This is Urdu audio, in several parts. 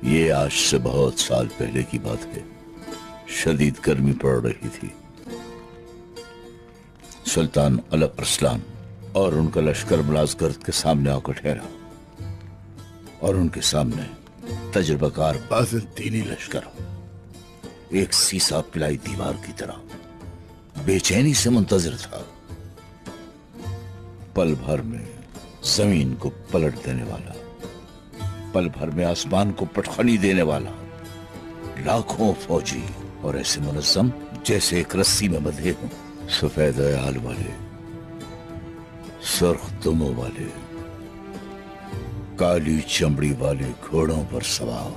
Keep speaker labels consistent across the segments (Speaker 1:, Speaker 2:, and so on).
Speaker 1: یہ آج سے بہت سال پہلے کی بات ہے. شدید گرمی پڑ رہی تھی. سلطان الپ ارسلان اور ان کا لشکر ملازگرد کے سامنے آ کر ٹھہرا اور ان کے سامنے تجربہ کار بازنطینی لشکر ایک سیسا پلائی دیوار کی طرح بے چینی سے منتظر تھا. پل بھر میں زمین کو پلٹ دینے والا، پل بھر میں آسمان کو پٹخنی دینے والا لاکھوں فوجی، اور ایسے منظم جیسے ایک رسی میں بندھے ہوں. سفید عیال والے، سرخ دموں والے، کالی چمڑی والے گھوڑوں پر سوار،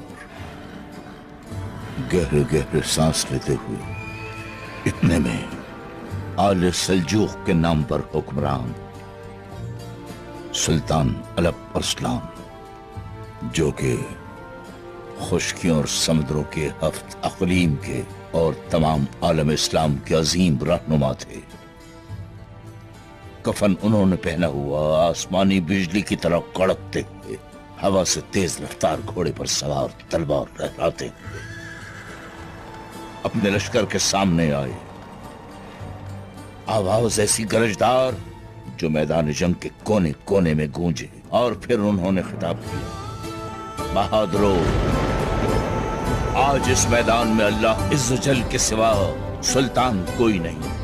Speaker 1: گہرے گہرے سانس لیتے ہوئے. اتنے میں آل سلجوق کے نام پر حکمران سلطان الپ ارسلان، جو کہ خشکیوں اور سمندروں کے ہفت اقلیم کے اور تمام عالم اسلام کے عظیم رہنما تھے. کفن انہوں نے پہنا ہوا، آسمانی بجلی کی طرح کڑکتے ہوئے، ہوا سے تیز رفتار گھوڑے پر سوار، تلوار لہراتے ہوئے اپنے لشکر کے سامنے آئے. آواز ایسی گرجدار جو میدان جنگ کے کونے کونے میں گونجے. اور پھر انہوں نے خطاب کیا: بہادرو، آج اس میدان میں اللہ عز و جل کے سوا سلطان کوئی نہیں.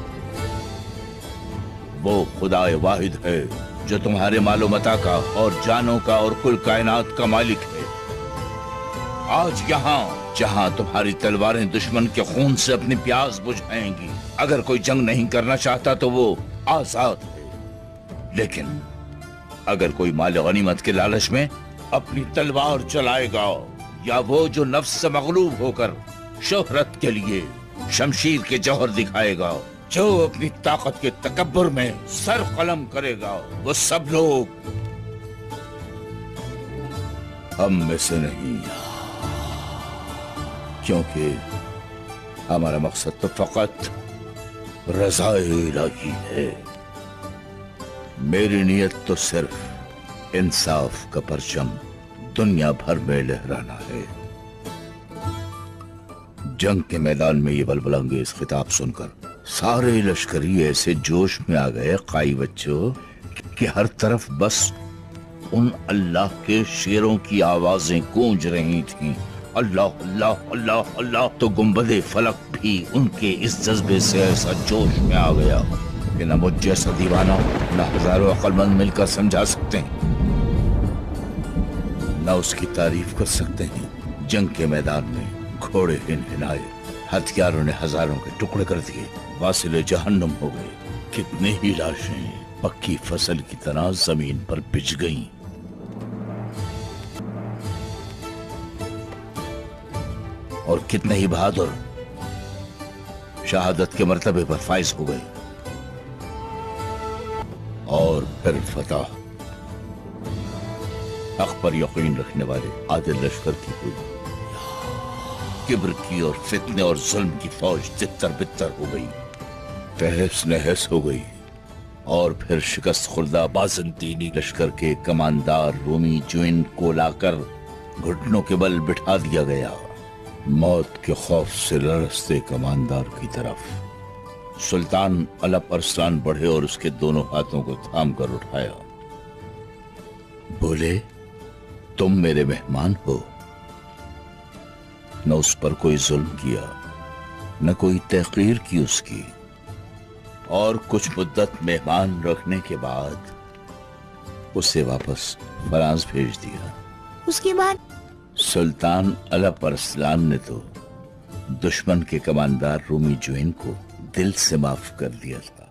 Speaker 1: وہ خدا واحد ہے جو تمہارے مال و متاع کا اور جانوں کا اور کل کائنات کا مالک ہے. آج یہاں جہاں تمہاری تلواریں دشمن کے خون سے اپنی پیاس بجھائیں گی، اگر کوئی جنگ نہیں کرنا چاہتا تو وہ آزاد ہے. لیکن اگر کوئی مال غنیمت کے لالچ میں اپنی تلوار چلائے گا، یا وہ جو نفس سے مغلوب ہو کر شہرت کے لیے شمشیر کے جوہر دکھائے گا، جو اپنی طاقت کے تکبر میں سر قلم کرے گا، وہ سب لوگ ہم میں سے نہیں. کیونکہ ہمارا مقصد تو فقط رضا الہی ہے. میری نیت تو صرف انصاف کا پرچم دنیا بھر میں لہرانا ہے. جنگ کے میدان میں یہ بلبل انگیز خطاب سن کر سارے لشکری ایسے جوش میں آ گئے قائی بچوں کہ ہر طرف بس ان اللہ کے شیروں کی آوازیں گونج رہی تھیں. اللہ اللہ اللہ اللہ. تو گنبد فلک بھی ان کے اس جذبے سے ایسا جوش میں آ گیا کہ نہ مجھ جیسا دیوانہ نہ ہزاروں عقل مند مل کر سمجھا سکتے ہیں، نہ اس کی تعریف کر سکتے ہیں. جنگ کے میدان میں گھوڑے ہنہنائے، ہتھیاروں نے ہزاروں کے ٹکڑے کر دیے، واصل جہنم ہو گئے. کتنے ہی لاشیں پکی فصل کی طرح زمین پر بچھ گئیں. اور کتنے ہی بہادر شہادت کے مرتبے پر فائز ہو گئے. اور پھر فتح حق پر یقین رکھنے والے عادل لشکر کی ہوئی. کبر کی اور فتنے اور ظلم کی فوج تتر بتر ہو گئی، تہس نہس ہو گئی. اور پھر شکست خوردہ بازنطینی لشکر کے کماندار رومی جوین کو لا کر گھٹنوں کے بل بٹھا دیا گیا، موت کے خوف سے لرزتے کماندار کی طرف. سلطان الپ ارسلان بڑھے اور اس کے دونوں ہاتھوں کو تھام کر اٹھایا. بولے: تم میرے مہمان ہو. نہ اس پر کوئی ظلم کیا، نہ کوئی تحقیر کی اس کی. اور کچھ مدت مہمان رکھنے کے بعد اسے واپس فرانس بھیج دیا.
Speaker 2: اس کے بعد
Speaker 1: سلطان الپ ارسلان نے تو دشمن کے کماندار رومی جوین کو dil se معاف kar diya tha.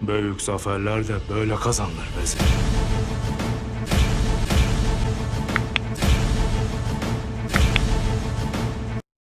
Speaker 3: Büyük zaferler de böyle kazanılır Vezir.